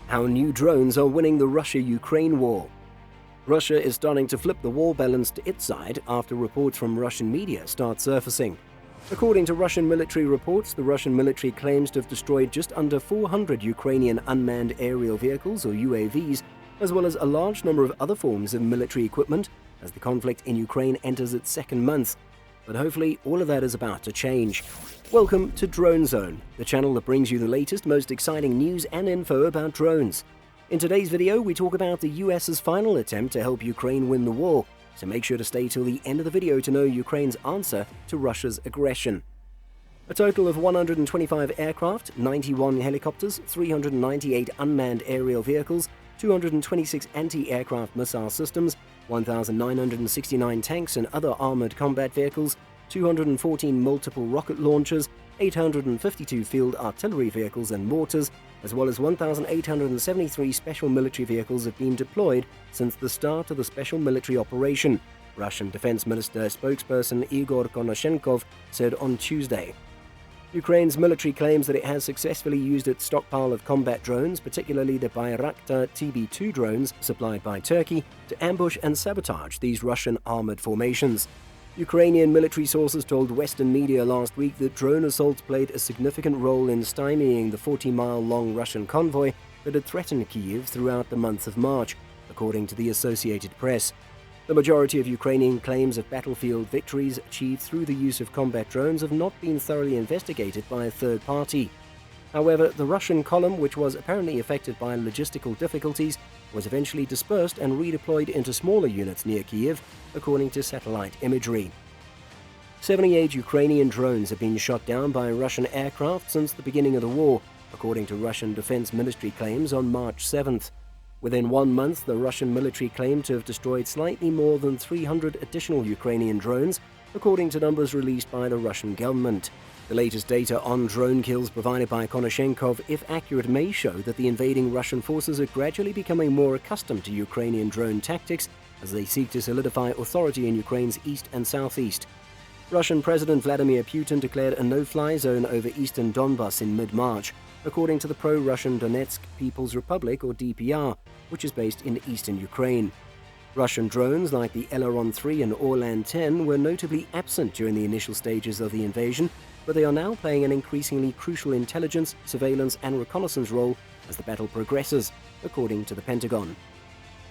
How new drones are winning the Russia-Ukraine war. Russia is starting to flip the war balance to its side after reports from Russian media start surfacing. According to Russian military reports, the Russian military claims to have destroyed just under 400 Ukrainian unmanned aerial vehicles or UAVs, as well as a large number of other forms of military equipment as the conflict in Ukraine enters its second month. But hopefully all of that is about to change. Welcome to Drone Zone, the channel that brings you the latest, most exciting news and info about drones. In today's video, we talk about the US's final attempt to help Ukraine win the war, so make sure to stay till the end of the video to know Ukraine's answer to Russia's aggression. A total of 125 aircraft, 91 helicopters, 398 unmanned aerial vehicles, 226 anti-aircraft missile systems, 1,969 tanks and other armored combat vehicles, 214 multiple rocket launchers, 852 field artillery vehicles and mortars, as well as 1,873 special military vehicles have been deployed since the start of the special military operation, Russian Defense Minister spokesperson Igor Konashenkov said on Tuesday. Ukraine's military claims that it has successfully used its stockpile of combat drones, particularly the Bayraktar TB2 drones supplied by Turkey, to ambush and sabotage these Russian armored formations. Ukrainian military sources told Western media last week that drone assaults played a significant role in stymieing the 40-mile-long Russian convoy that had threatened Kyiv throughout the month of March, according to the Associated Press. The majority of Ukrainian claims of battlefield victories achieved through the use of combat drones have not been thoroughly investigated by a third party. However, the Russian column, which was apparently affected by logistical difficulties, was eventually dispersed and redeployed into smaller units near Kyiv, according to satellite imagery. 78 Ukrainian drones have been shot down by Russian aircraft since the beginning of the war, according to Russian Defense Ministry claims on March 7th. Within 1 month, the Russian military claimed to have destroyed slightly more than 300 additional Ukrainian drones, according to numbers released by the Russian government. The latest data on drone kills provided by Konashenkov, if accurate, may show that the invading Russian forces are gradually becoming more accustomed to Ukrainian drone tactics as they seek to solidify authority in Ukraine's east and southeast. Russian President Vladimir Putin declared a no-fly zone over eastern Donbas in mid-March, according to the pro-Russian Donetsk People's Republic, or DPR, which is based in eastern Ukraine. Russian drones like the Elron-3 and Orlan-10 were notably absent during the initial stages of the invasion, but they are now playing an increasingly crucial intelligence, surveillance and reconnaissance role as the battle progresses, according to the Pentagon.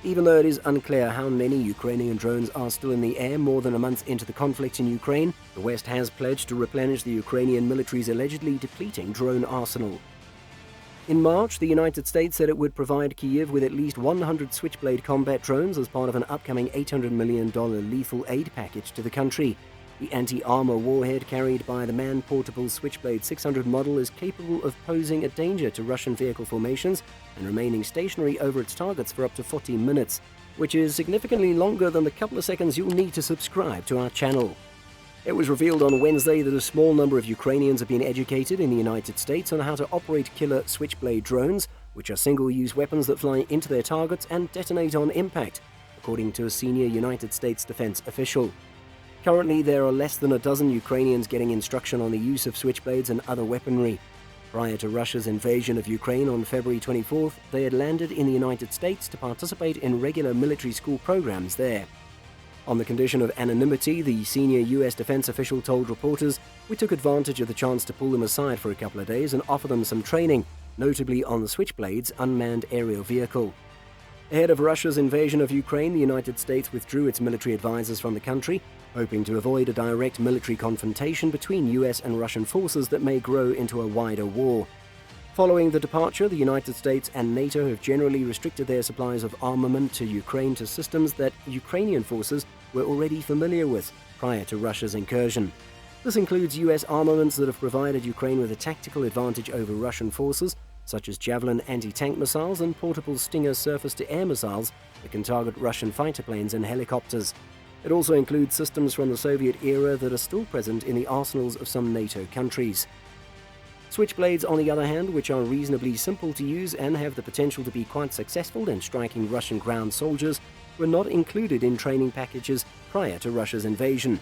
Even though it is unclear how many Ukrainian drones are still in the air more than a month into the conflict in Ukraine, the West has pledged to replenish the Ukrainian military's allegedly depleting drone arsenal. In March, the United States said it would provide Kyiv with at least 100 Switchblade combat drones as part of an upcoming $800 million lethal aid package to the country. The anti-armor warhead carried by the man-portable Switchblade 600 model is capable of posing a danger to Russian vehicle formations and remaining stationary over its targets for up to 14 minutes, which is significantly longer than the couple of seconds you'll need to subscribe to our channel. It was revealed on Wednesday that a small number of Ukrainians have been educated in the United States on how to operate killer Switchblade drones, which are single-use weapons that fly into their targets and detonate on impact, according to a senior United States defense official. Currently, there are less than a dozen Ukrainians getting instruction on the use of switchblades and other weaponry. Prior to Russia's invasion of Ukraine on February 24th, they had landed in the United States to participate in regular military school programs there. On the condition of anonymity, the senior U.S. defense official told reporters, "We took advantage of the chance to pull them aside for a couple of days and offer them some training, notably on the Switchblade's unmanned aerial vehicle." Ahead of Russia's invasion of Ukraine, the United States withdrew its military advisors from the country, hoping to avoid a direct military confrontation between U.S. and Russian forces that may grow into a wider war. Following the departure, the United States and NATO have generally restricted their supplies of armament to Ukraine to systems that Ukrainian forces were already familiar with prior to Russia's incursion. This includes U.S. armaments that have provided Ukraine with a tactical advantage over Russian forces, such as Javelin anti-tank missiles and portable Stinger surface-to-air missiles that can target Russian fighter planes and helicopters. It also includes systems from the Soviet era that are still present in the arsenals of some NATO countries. Switchblades, on the other hand, which are reasonably simple to use and have the potential to be quite successful in striking Russian ground soldiers, were not included in training packages prior to Russia's invasion.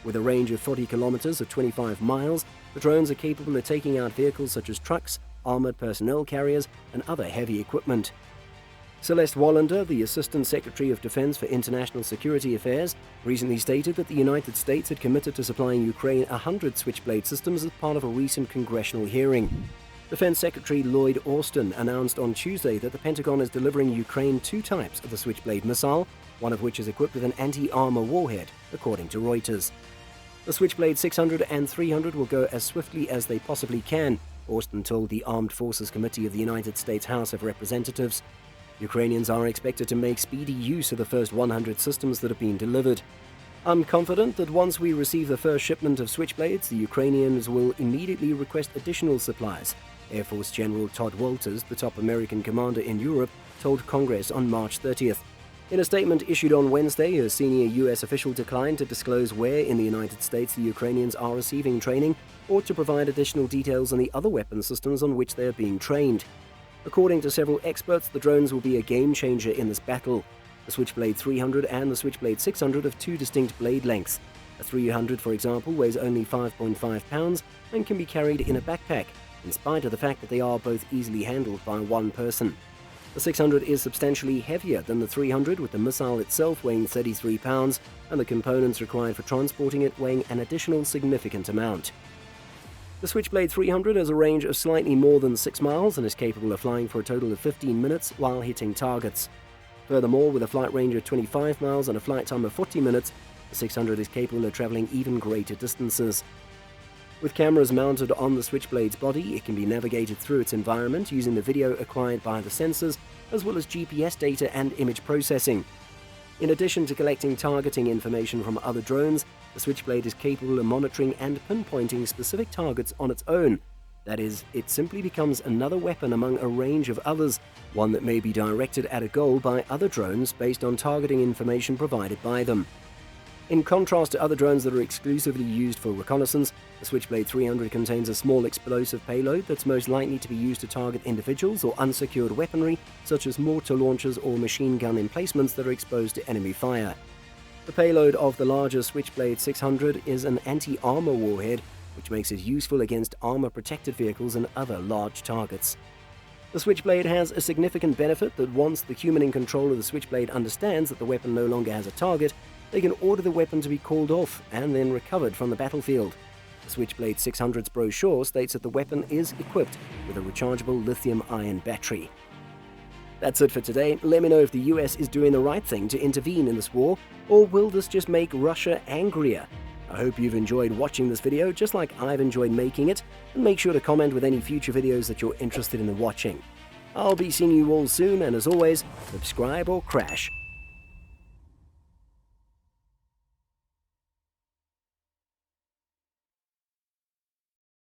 With a range of 40 kilometers or 25 miles, the drones are capable of taking out vehicles such as trucks, armored personnel carriers, and other heavy equipment. Celeste Wallander, the Assistant Secretary of Defense for International Security Affairs, recently stated that the United States had committed to supplying Ukraine 100 Switchblade systems as part of a recent congressional hearing. Defense Secretary Lloyd Austin announced on Tuesday that the Pentagon is delivering Ukraine 2 types of the Switchblade missile, one of which is equipped with an anti-armor warhead, according to Reuters. The Switchblade 600 and 300 will go as swiftly as they possibly can, Austin told the Armed Forces Committee of the United States House of Representatives. Ukrainians are expected to make speedy use of the first 100 systems that have been delivered. I'm confident that once we receive the first shipment of Switchblades, the Ukrainians will immediately request additional supplies, Air Force General Todd Walters, the top American commander in Europe, told Congress on March 30th. In a statement issued on Wednesday, a senior U.S. official declined to disclose where in the United States the Ukrainians are receiving training or to provide additional details on the other weapon systems on which they are being trained. According to several experts, the drones will be a game-changer in this battle. The Switchblade 300 and the Switchblade 600 have 2 distinct blade lengths. A 300, for example, weighs only 5.5 pounds and can be carried in a backpack, in spite of the fact that they are both easily handled by one person. The 600 is substantially heavier than the 300, with the missile itself weighing 33 pounds and the components required for transporting it weighing an additional significant amount. The Switchblade 300 has a range of slightly more than 6 miles and is capable of flying for a total of 15 minutes while hitting targets. Furthermore, with a flight range of 25 miles and a flight time of 40 minutes, the 600 is capable of traveling even greater distances. With cameras mounted on the Switchblade's body, it can be navigated through its environment using the video acquired by the sensors, as well as GPS data and image processing. In addition to collecting targeting information from other drones, the Switchblade is capable of monitoring and pinpointing specific targets on its own. That is, it simply becomes another weapon among a range of others, one that may be directed at a goal by other drones based on targeting information provided by them. In contrast to other drones that are exclusively used for reconnaissance, the Switchblade 300 contains a small explosive payload that's most likely to be used to target individuals or unsecured weaponry, such as mortar launchers or machine gun emplacements that are exposed to enemy fire. The payload of the larger Switchblade 600 is an anti-armor warhead, which makes it useful against armor-protected vehicles and other large targets. The Switchblade has a significant benefit that once the human in control of the Switchblade understands that the weapon no longer has a target, they can order the weapon to be called off and then recovered from the battlefield. The Switchblade 600's brochure states that the weapon is equipped with a rechargeable lithium-ion battery. That's it for today. Let me know if the US is doing the right thing to intervene in this war, or will this just make Russia angrier? I hope you've enjoyed watching this video just like I've enjoyed making it, and make sure to comment with any future videos that you're interested in watching. I'll be seeing you all soon, and as always, subscribe or crash.